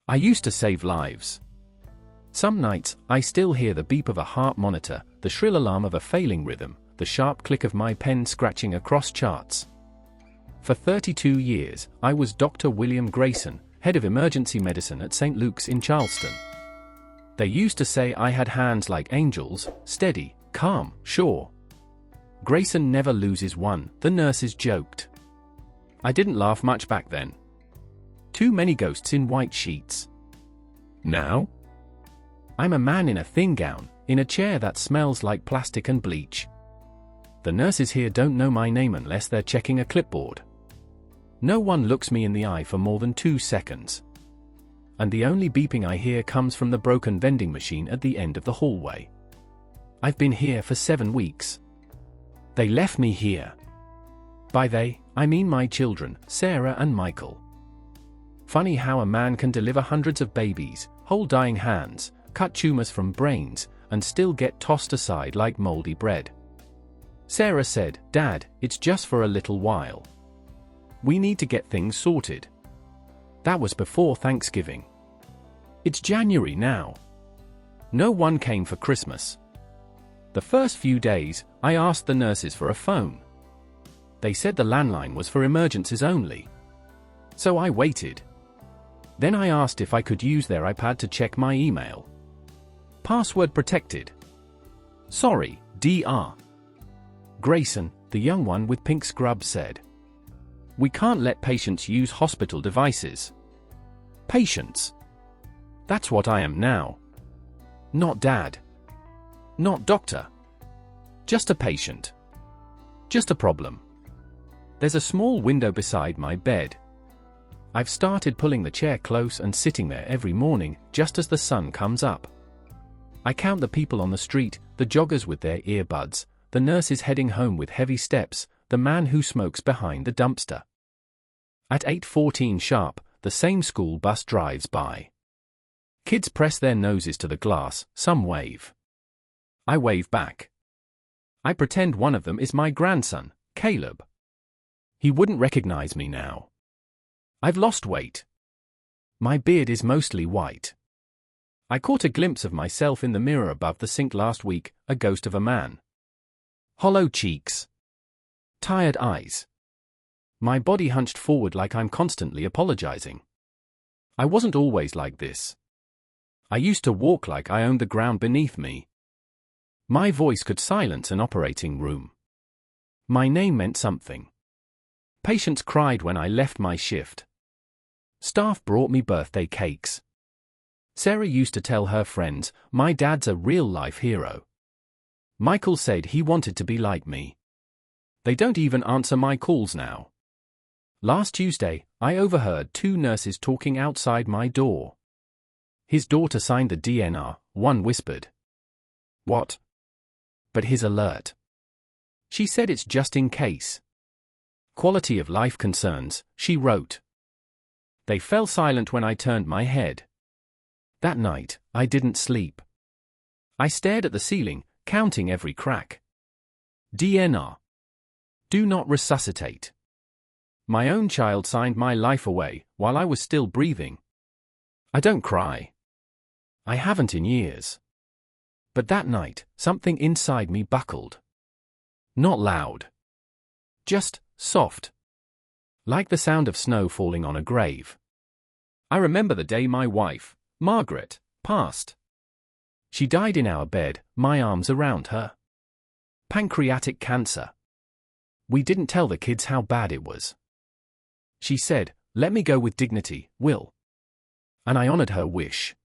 I used to save lives. Some nights, I still hear the beep of a heart monitor, the shrill alarm of a failing rhythm, the sharp click of my pen scratching across charts. For 32 years, I was Dr. William Grayson, head of emergency medicine at St. Luke's in Charleston. They used to say I had hands like angels, steady, calm, sure. Grayson never loses one, the nurses joked. I didn't laugh much back then. Too many ghosts in white sheets. Now? I'm a man in a thin gown, in a chair that smells like plastic and bleach. The nurses here don't know my name unless they're checking a clipboard. No one looks me in the eye for more than 2 seconds. And the only beeping I hear comes from the broken vending machine at the end of the hallway. I've been here for 7 weeks. They left me here. By they, I mean my children, Sarah and Michael. Funny how a man can deliver hundreds of babies, hold dying hands, cut tumors from brains, and still get tossed aside like moldy bread. Sarah said, "Dad, it's just for a little while. We need to get things sorted." That was before Thanksgiving. It's January now. No one came for Christmas. The first few days, I asked the nurses for a phone. They said the landline was for emergencies only. So I waited. Then I asked if I could use their iPad to check my email. Password protected. Sorry, Dr. Grayson, the young one with pink scrubs, said. We can't let patients use hospital devices. Patients. That's what I am now. Not dad. Not doctor. Just a patient. Just a problem. There's a small window beside my bed. I've started pulling the chair close and sitting there every morning, just as the sun comes up. I count the people on the street, the joggers with their earbuds, the nurses heading home with heavy steps, the man who smokes behind the dumpster. At 8:14 sharp, the same school bus drives by. Kids press their noses to the glass, some wave. I wave back. I pretend one of them is my grandson, Caleb. He wouldn't recognize me now. I've lost weight. My beard is mostly white. I caught a glimpse of myself in the mirror above the sink last week, a ghost of a man. Hollow cheeks. Tired eyes. My body hunched forward like I'm constantly apologizing. I wasn't always like this. I used to walk like I owned the ground beneath me. My voice could silence an operating room. My name meant something. Patients cried when I left my shift. Staff brought me birthday cakes. Sarah used to tell her friends, my dad's a real-life hero. Michael said he wanted to be like me. They don't even answer my calls now. Last Tuesday, I overheard 2 nurses talking outside my door. His daughter signed the DNR, one whispered. What? But his alert. She said it's just in case. Quality of life concerns, she wrote. They fell silent when I turned my head. That night, I didn't sleep. I stared at the ceiling, counting every crack. DNR. Do not resuscitate. My own child signed my life away, while I was still breathing. I don't cry. I haven't in years. But that night, something inside me buckled. Not loud. Just soft. Like the sound of snow falling on a grave. I remember the day my wife, Margaret, passed. She died in our bed, my arms around her. Pancreatic cancer. We didn't tell the kids how bad it was. She said, "Let me go with dignity, Will." And I honored her wish.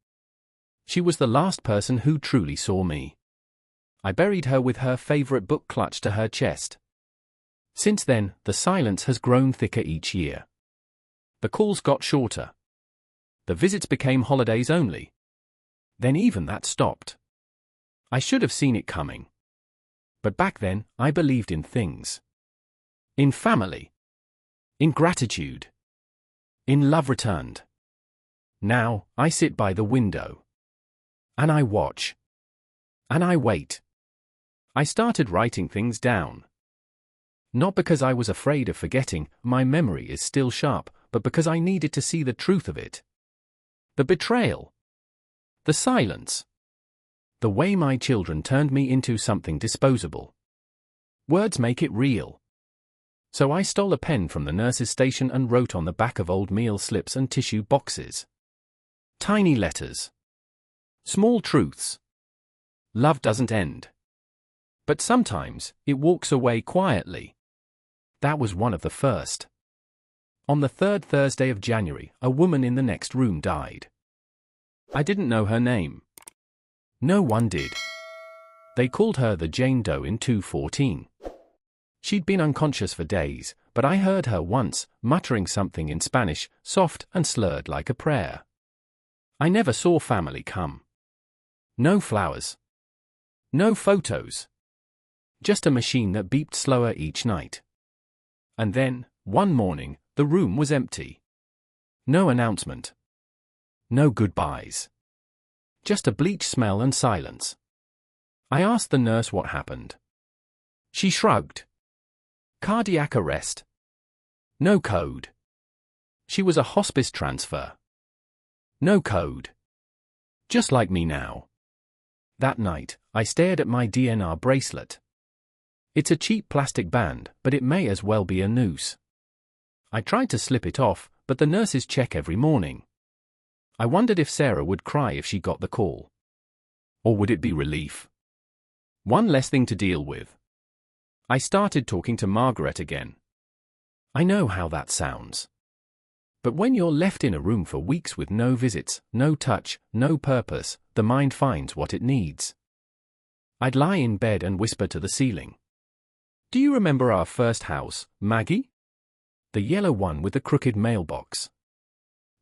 She was the last person who truly saw me. I buried her with her favorite book clutched to her chest. Since then, the silence has grown thicker each year. The calls got shorter. The visits became holidays only. Then even that stopped. I should have seen it coming. But back then, I believed in things. In family. In gratitude. In love returned. Now, I sit by the window. And I watch. And I wait. I started writing things down. Not because I was afraid of forgetting, my memory is still sharp, but because I needed to see the truth of it. The betrayal. The silence. The way my children turned me into something disposable. Words make it real. So I stole a pen from the nurse's station and wrote on the back of old meal slips and tissue boxes. Tiny letters. Small truths. Love doesn't end. But sometimes, it walks away quietly. That was one of the first. On the third Thursday of January, a woman in the next room died. I didn't know her name. No one did. They called her the Jane Doe in 214. She'd been unconscious for days, but I heard her once, muttering something in Spanish, soft and slurred like a prayer. I never saw family come. No flowers. No photos. Just a machine that beeped slower each night. And then, one morning, the room was empty. No announcement. No goodbyes. Just a bleach smell and silence. I asked the nurse what happened. She shrugged. Cardiac arrest. No code. She was a hospice transfer. No code. Just like me now. That night, I stared at my DNR bracelet. It's a cheap plastic band, but it may as well be a noose. I tried to slip it off, but the nurses check every morning. I wondered if Sarah would cry if she got the call. Or would it be relief? One less thing to deal with. I started talking to Margaret again. I know how that sounds. But when you're left in a room for weeks with no visits, no touch, no purpose, the mind finds what it needs. I'd lie in bed and whisper to the ceiling. Do you remember our first house, Maggie? The yellow one with the crooked mailbox.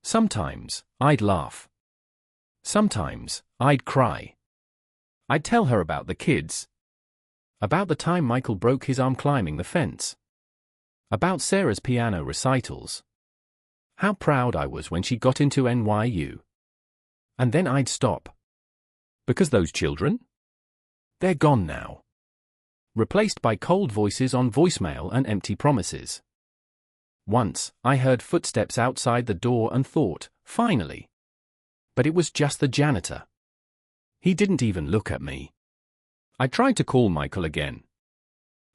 Sometimes, I'd laugh. Sometimes, I'd cry. I'd tell her about the kids. About the time Michael broke his arm climbing the fence. About Sarah's piano recitals. How proud I was when she got into NYU. And then I'd stop. Because those children? They're gone now. Replaced by cold voices on voicemail and empty promises. Once, I heard footsteps outside the door and thought, finally. But it was just the janitor. He didn't even look at me. I tried to call Michael again.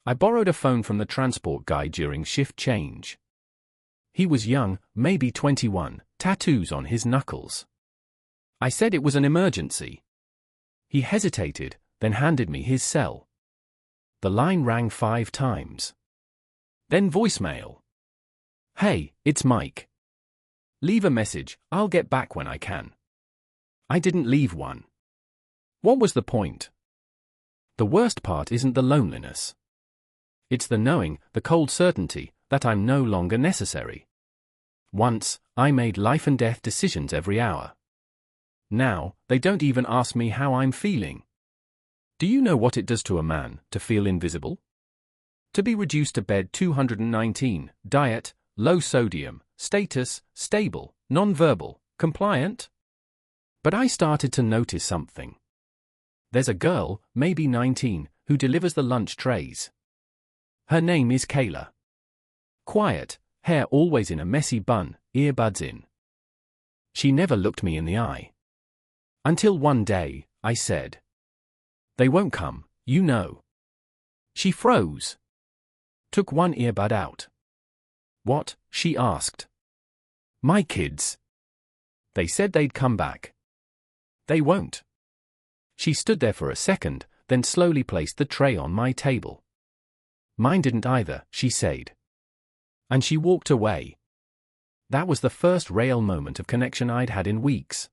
I borrowed a phone from the transport guy during shift change. He was young, maybe 21, tattoos on his knuckles. I said it was an emergency. He hesitated, then handed me his cell. The line rang 5 times. Then voicemail. Hey, it's Mike. Leave a message, I'll get back when I can. I didn't leave one. What was the point? The worst part isn't the loneliness. It's the knowing, the cold certainty, that I'm no longer necessary. Once, I made life and death decisions every hour. Now, they don't even ask me how I'm feeling. Do you know what it does to a man to feel invisible? To be reduced to bed 219, diet, low sodium, status, stable, non-verbal, compliant? But I started to notice something. There's a girl, maybe 19, who delivers the lunch trays. Her name is Kayla. Quiet, hair always in a messy bun, earbuds in. She never looked me in the eye. Until one day, I said, "They won't come, you know." She froze. Took one earbud out. "What?" she asked. "My kids. They said they'd come back." "They won't." She stood there for a second, then slowly placed the tray on my table. "Mine didn't either," she said. And she walked away. That was the first real moment of connection I'd had in weeks.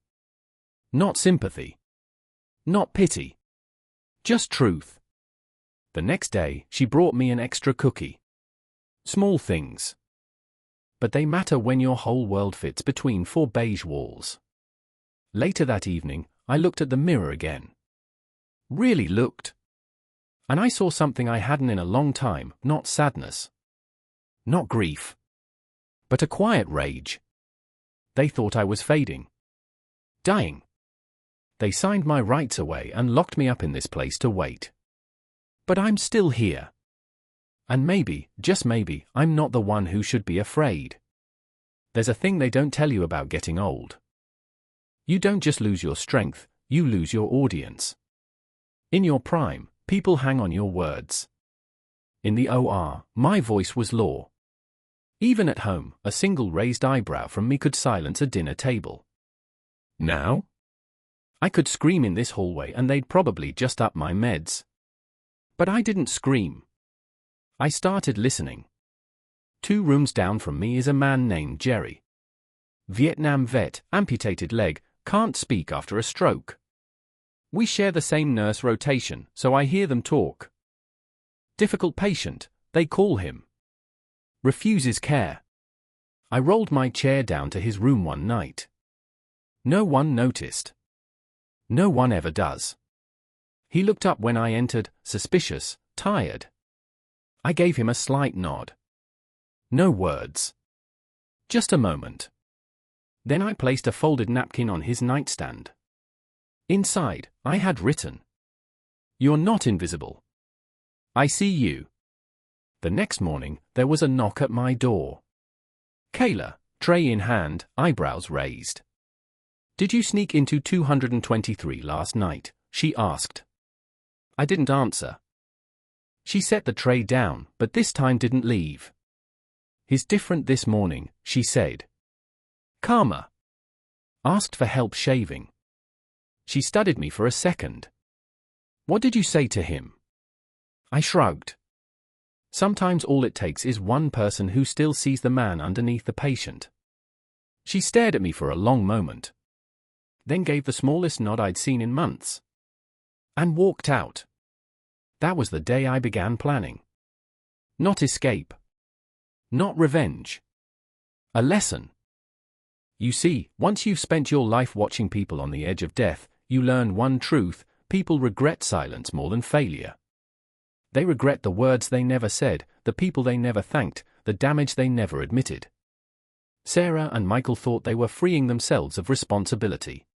Not sympathy. Not pity. Just truth. The next day, she brought me an extra cookie. Small things. But they matter when your whole world fits between 4 beige walls. Later that evening, I looked at the mirror again. Really looked. And I saw something I hadn't in a long time, not sadness. Not grief. But a quiet rage. They thought I was fading. Dying. They signed my rights away and locked me up in this place to wait. But I'm still here. And maybe, just maybe, I'm not the one who should be afraid. There's a thing they don't tell you about getting old. You don't just lose your strength, you lose your audience. In your prime, people hang on your words. In the OR, my voice was law. Even at home, a single raised eyebrow from me could silence a dinner table. Now? I could scream in this hallway and they'd probably just up my meds. But I didn't scream. I started listening. 2 rooms down from me is a man named Jerry. Vietnam vet, amputated leg, can't speak after a stroke. We share the same nurse rotation, so I hear them talk. Difficult patient, they call him. Refuses care. I rolled my chair down to his room one night. No one noticed. No one ever does. He looked up when I entered, suspicious, tired. I gave him a slight nod. No words. Just a moment. Then I placed a folded napkin on his nightstand. Inside, I had written, "You're not invisible. I see you." The next morning, there was a knock at my door. Kayla, tray in hand, eyebrows raised. "Did you sneak into 223 last night?" she asked. I didn't answer. She set the tray down, but this time didn't leave. "He's different this morning," she said. "Karma." Asked for help shaving. She studied me for a second. "What did you say to him?" I shrugged. Sometimes all it takes is one person who still sees the man underneath the patient. She stared at me for a long moment. Then gave the smallest nod I'd seen in months. And walked out. That was the day I began planning. Not escape. Not revenge. A lesson. You see, once you've spent your life watching people on the edge of death, you learn one truth: people regret silence more than failure. They regret the words they never said, the people they never thanked, the damage they never admitted. Sarah and Michael thought they were freeing themselves of responsibility.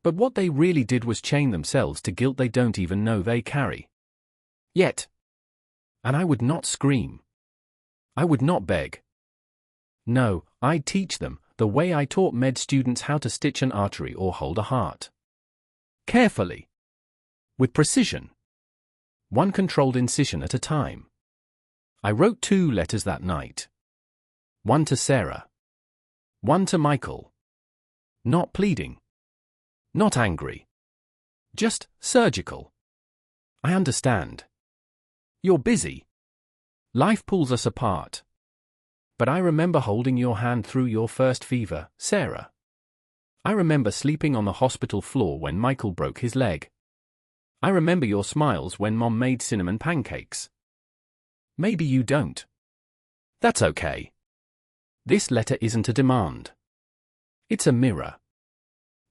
But what they really did was chain themselves to guilt they don't even know they carry. Yet. And I would not scream. I would not beg. No, I'd teach them, the way I taught med students how to stitch an artery or hold a heart. Carefully. With precision. One controlled incision at a time. I wrote 2 letters that night. One to Sarah. One to Michael. Not pleading. Not angry. Just surgical. I understand. You're busy. Life pulls us apart. But I remember holding your hand through your first fever, Sarah. I remember sleeping on the hospital floor when Michael broke his leg. I remember your smiles when Mom made cinnamon pancakes. Maybe you don't. That's okay. This letter isn't a demand. It's a mirror.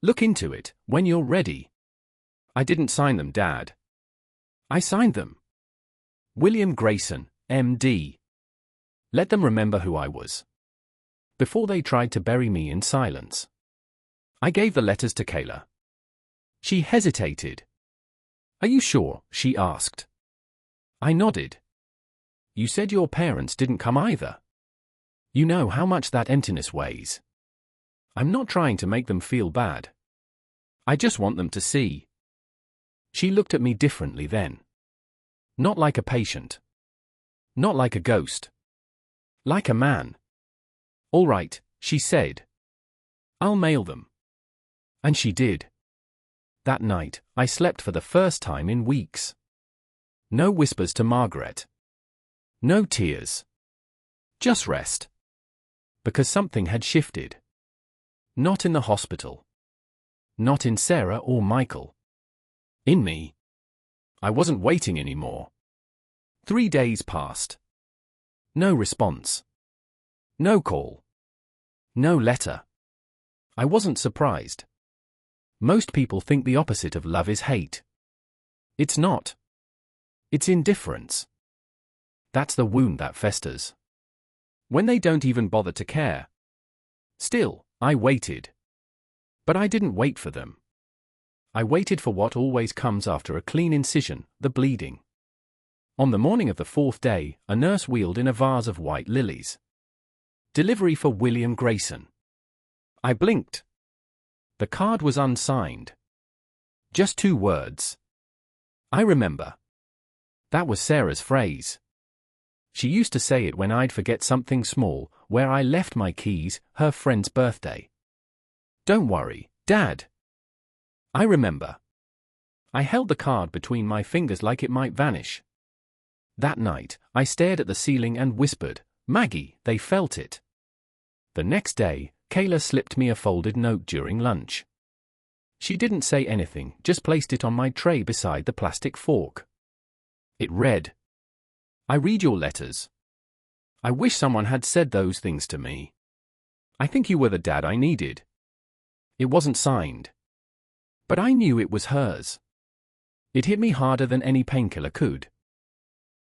Look into it when you're ready. I didn't sign them, Dad. I signed them. William Grayson, M.D. Let them remember who I was. Before they tried to bury me in silence. I gave the letters to Kayla. She hesitated. "Are you sure?" she asked. I nodded. "You said your parents didn't come either. You know how much that emptiness weighs. I'm not trying to make them feel bad. I just want them to see." She looked at me differently then. Not like a patient. Not like a ghost. Like a man. "All right," she said. "I'll mail them." And she did. That night, I slept for the first time in weeks. No whispers to Margaret. No tears. Just rest. Because something had shifted. Not in the hospital. Not in Sarah or Michael. In me. I wasn't waiting anymore. 3 days passed. No response. No call. No letter. I wasn't surprised. Most people think the opposite of love is hate. It's not. It's indifference. That's the wound that festers. When they don't even bother to care. Still, I waited. But I didn't wait for them. I waited for what always comes after a clean incision, the bleeding. On the morning of the 4th day, a nurse wheeled in a vase of white lilies. Delivery for William Grayson. I blinked. The card was unsigned. Just 2 words. I remember. That was Sarah's phrase. She used to say it when I'd forget something small, where I left my keys, her friend's birthday. Don't worry, Dad. I remember. I held the card between my fingers like it might vanish. That night, I stared at the ceiling and whispered, Maggie, they felt it. The next day, Kayla slipped me a folded note during lunch. She didn't say anything, just placed it on my tray beside the plastic fork. It read, I read your letters. I wish someone had said those things to me. I think you were the dad I needed. It wasn't signed. But I knew it was hers. It hit me harder than any painkiller could.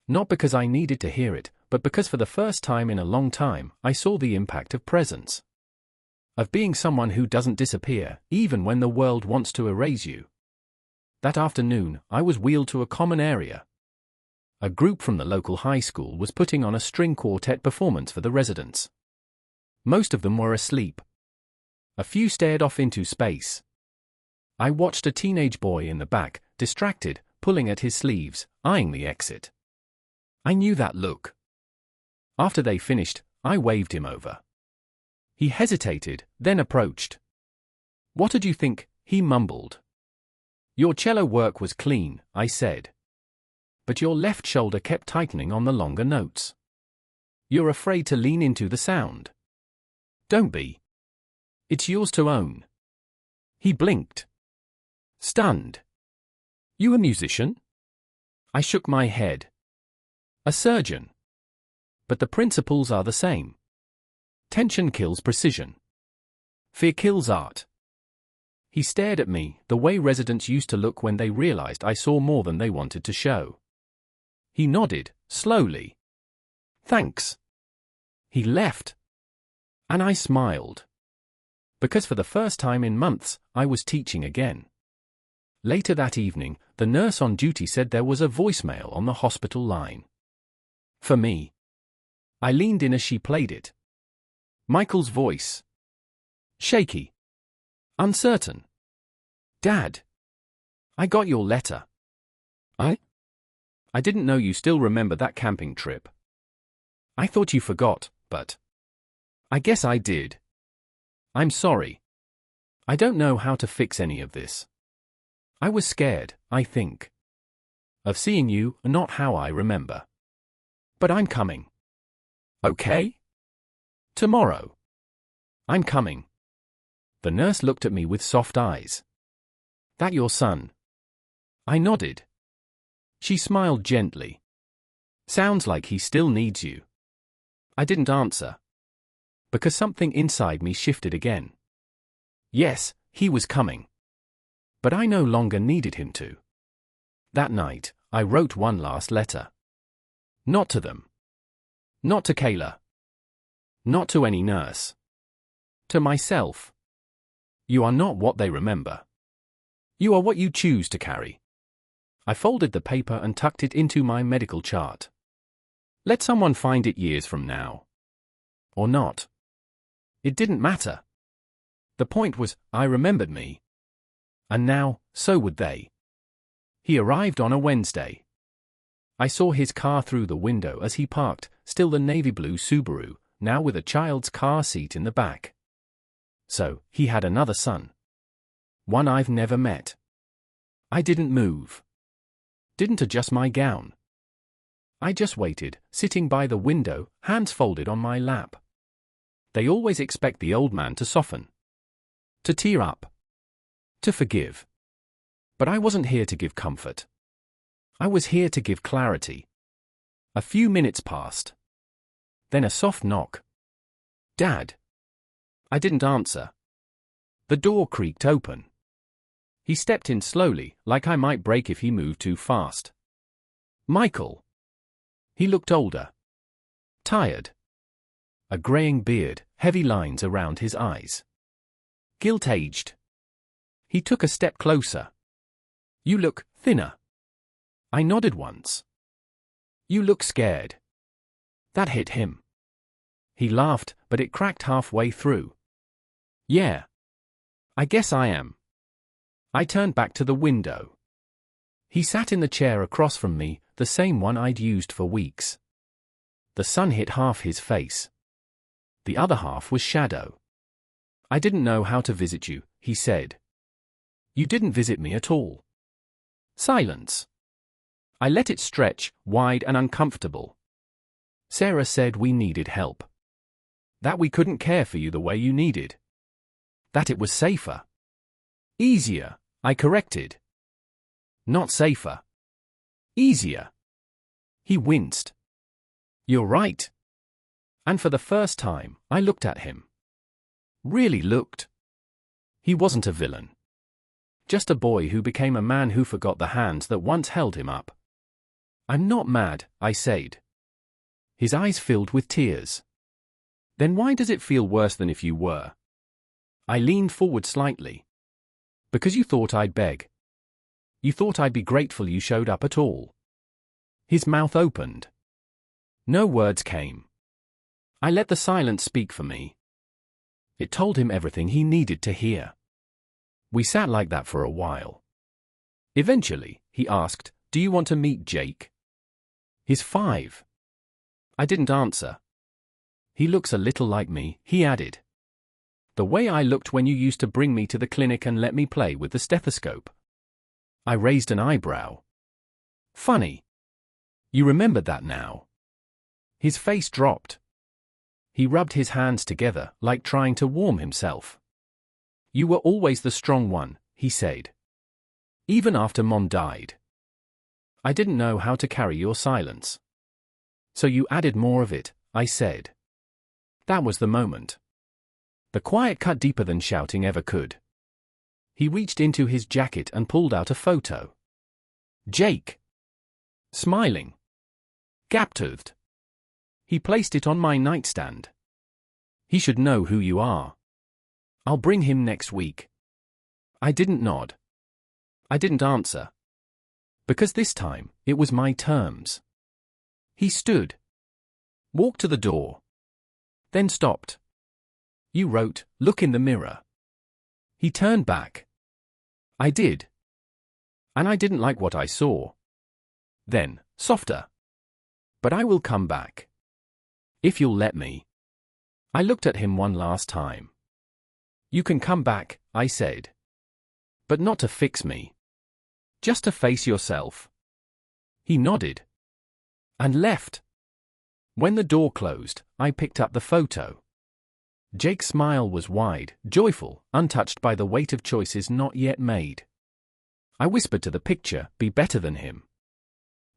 Not because I needed to hear it, but because for the first time in a long time, I saw the impact of presence. Of being someone who doesn't disappear, even when the world wants to erase you. That afternoon, I was wheeled to a common area. A group from the local high school was putting on a string quartet performance for the residents. Most of them were asleep. A few stared off into space. I watched a teenage boy in the back, distracted, pulling at his sleeves, eyeing the exit. I knew that look. After they finished, I waved him over. He hesitated, then approached. What did you think? He mumbled. Your cello work was clean, I said. But your left shoulder kept tightening on the longer notes. You're afraid to lean into the sound. Don't be. It's yours to own. He blinked. Stunned. You a musician? I shook my head. A surgeon. But the principles are the same. Tension kills precision. Fear kills art. He stared at me, the way residents used to look when they realized I saw more than they wanted to show. He nodded, slowly. Thanks. He left. And I smiled. Because for the first time in months, I was teaching again. Later that evening, the nurse on duty said there was a voicemail on the hospital line. For me. I leaned in as she played it. Michael's voice. Shaky. Uncertain. Dad. I got your letter. I didn't know you still remember that camping trip. I thought you forgot, but I guess I did. I'm sorry. I don't know how to fix any of this. I was scared, I think. Of seeing you, not how I remember. But I'm coming. Okay? Tomorrow. I'm coming. The nurse looked at me with soft eyes. That your son? I nodded. She smiled gently. Sounds like he still needs you. I didn't answer. Because something inside me shifted again. Yes, he was coming. But I no longer needed him to. That night, I wrote one last letter. Not to them. Not to Kayla. Not to any nurse. To myself. You are not what they remember. You are what you choose to carry. I folded the paper and tucked it into my medical chart. Let someone find it years from now. Or not. It didn't matter. The point was, I remembered me. And now, so would they. He arrived on a Wednesday. I saw his car through the window as he parked, still the navy blue Subaru, now with a child's car seat in the back. So, he had another son. One I've never met. I didn't move. Didn't adjust my gown. I just waited, sitting by the window, hands folded on my lap. They always expect the old man to soften. To tear up. To forgive. But I wasn't here to give comfort. I was here to give clarity. A few minutes passed. Then a soft knock. Dad. I didn't answer. The door creaked open. He stepped in slowly, like I might break if he moved too fast. Michael. He looked older. Tired. A graying beard, heavy lines around his eyes. Gilt-aged. He took a step closer. You look thinner. I nodded once. You look scared. That hit him. He laughed, but it cracked halfway through. Yeah. I guess I am. I turned back to the window. He sat in the chair across from me, the same one I'd used for weeks. The sun hit half his face. The other half was shadow. I didn't know how to visit you, he said. You didn't visit me at all. Silence. I let it stretch, wide and uncomfortable. Sarah said we needed help. That we couldn't care for you the way you needed. That it was safer. Easier, I corrected. Not safer. Easier. He winced. You're right. And for the first time, I looked at him. Really looked. He wasn't a villain. Just a boy who became a man who forgot the hands that once held him up. I'm not mad, I said. His eyes filled with tears. Then why does it feel worse than if you were? I leaned forward slightly. Because you thought I'd beg. You thought I'd be grateful you showed up at all. His mouth opened. No words came. I let the silence speak for me. It told him everything he needed to hear. We sat like that for a while. Eventually, he asked, "Do you want to meet Jake?" He's 5. I didn't answer. He looks a little like me, he added. The way I looked when you used to bring me to the clinic and let me play with the stethoscope. I raised an eyebrow. Funny. You remembered that now. His face dropped. He rubbed his hands together, like trying to warm himself. You were always the strong one, he said. Even after Mom died. I didn't know how to carry your silence. So you added more of it, I said. That was the moment. The quiet cut deeper than shouting ever could. He reached into his jacket and pulled out a photo. Jake. Smiling. Gap-toothed. He placed it on my nightstand. He should know who you are. I'll bring him next week. I didn't nod. I didn't answer. Because this time, it was my terms. He stood. Walked to the door. Then stopped. You wrote, "Look in the mirror." He turned back. I did. And I didn't like what I saw. Then, softer. But I will come back. If you'll let me. I looked at him one last time. You can come back, I said. But not to fix me. Just to face yourself. He nodded. And left. When the door closed, I picked up the photo. Jake's smile was wide, joyful, untouched by the weight of choices not yet made. I whispered to the picture, "Be better than him."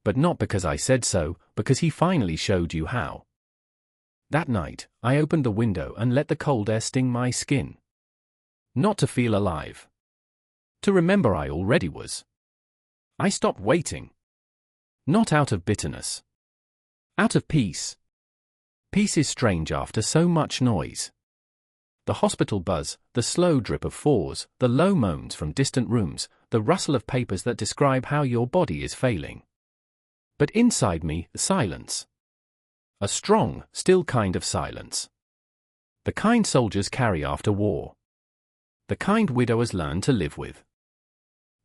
But not because I said so, because he finally showed you how. That night, I opened the window and let the cold air sting my skin. Not to feel alive. To remember I already was. I stopped waiting. Not out of bitterness. Out of peace. Peace is strange after so much noise. The hospital buzz, the slow drip of fours, the low moans from distant rooms, the rustle of papers that describe how your body is failing. But inside me, silence. A strong, still kind of silence. The kind soldiers carry after war. The kind widowers learn to live with.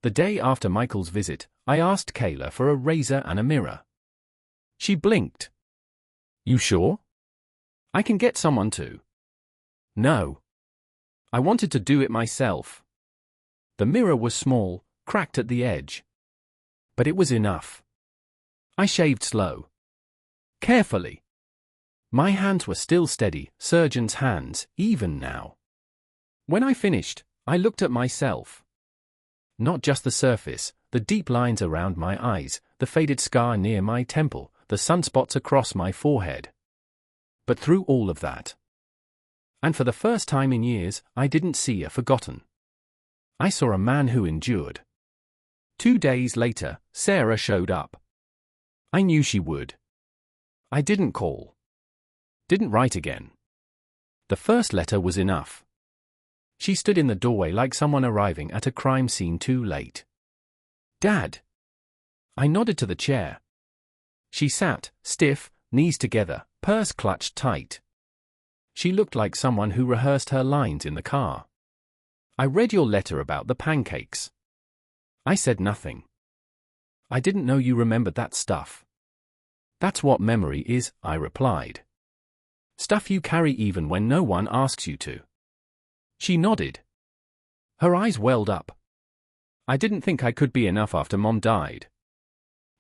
The day after Michael's visit, I asked Kayla for a razor and a mirror. She blinked. You sure? I can get someone to. No. I wanted to do it myself. The mirror was small, cracked at the edge. But it was enough. I shaved slow. Carefully. My hands were still steady, surgeon's hands, even now. When I finished, I looked at myself. Not just the surface, the deep lines around my eyes, the faded scar near my temple, the sunspots across my forehead. But through all of that, and for the first time in years, I didn't see a forgotten. I saw a man who endured. 2 days later, Sarah showed up. I knew she would. I didn't call. Didn't write again. The first letter was enough. She stood in the doorway like someone arriving at a crime scene too late. Dad. I nodded to the chair. She sat, stiff, knees together, purse clutched tight. She looked like someone who rehearsed her lines in the car. I read your letter about the pancakes. I said nothing. I didn't know you remembered that stuff. That's what memory is, I replied. Stuff you carry even when no one asks you to. She nodded. Her eyes welled up. I didn't think I could be enough after Mom died.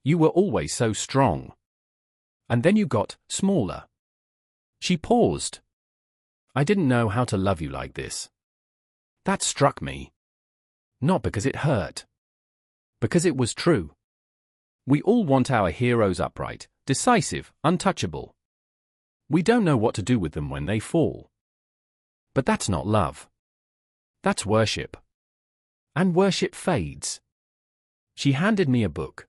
You were always so strong. And then you got smaller. She paused. I didn't know how to love you like this. That struck me. Not because it hurt. Because it was true. We all want our heroes upright, decisive, untouchable. We don't know what to do with them when they fall. But that's not love. That's worship. And worship fades. She handed me a book.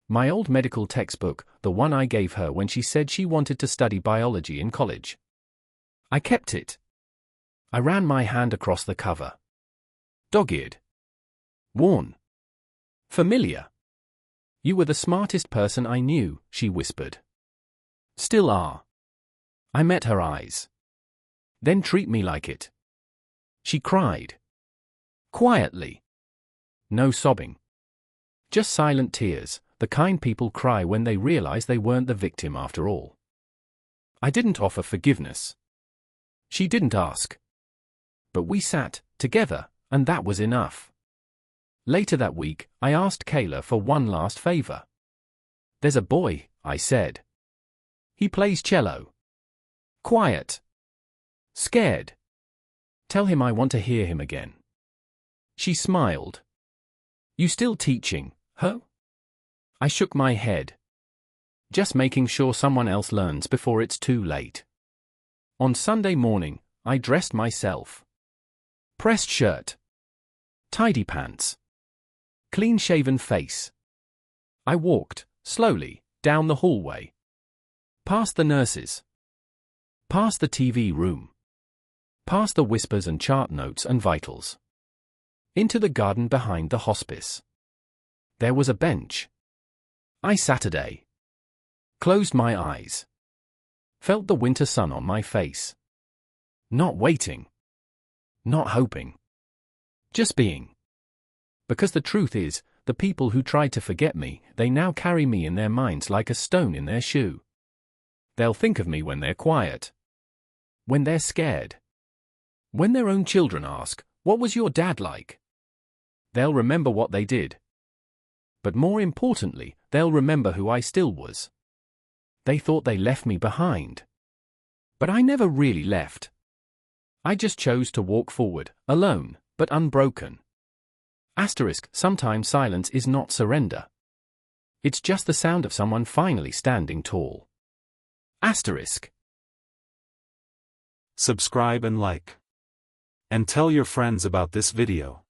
My old medical textbook, the one I gave her when she said she wanted to study biology in college. I kept it. I ran my hand across the cover. Dog-eared. Worn. Familiar. You were the smartest person I knew, she whispered. Still are. I met her eyes. Then treat me like it. She cried. Quietly. No sobbing. Just silent tears, the kind people cry when they realize they weren't the victim after all. I didn't offer forgiveness. She didn't ask. But we sat, together, and that was enough. Later that week, I asked Kayla for one last favor. There's a boy, I said. He plays cello. Quiet. Scared. Tell him I want to hear him again. She smiled. You still teaching, huh? I shook my head. Just making sure someone else learns before it's too late. On Sunday morning, I dressed myself. Pressed shirt. Tidy pants. Clean-shaven face. I walked, slowly, down the hallway. Past the nurses. Past the TV room. Past the whispers and chart notes and vitals. Into the garden behind the hospice. There was a bench. I Saturday. Closed my eyes. Felt the winter sun on my face. Not waiting. Not hoping. Just being. Because the truth is, the people who tried to forget me, they now carry me in their minds like a stone in their shoe. They'll think of me when they're quiet. When they're scared. When their own children ask, "What was your dad like?" They'll remember what they did. But more importantly, they'll remember who I still was. They thought they left me behind. But I never really left. I just chose to walk forward, alone, but unbroken. Sometimes silence is not surrender. It's just the sound of someone finally standing tall. Subscribe and like. And tell your friends about this video.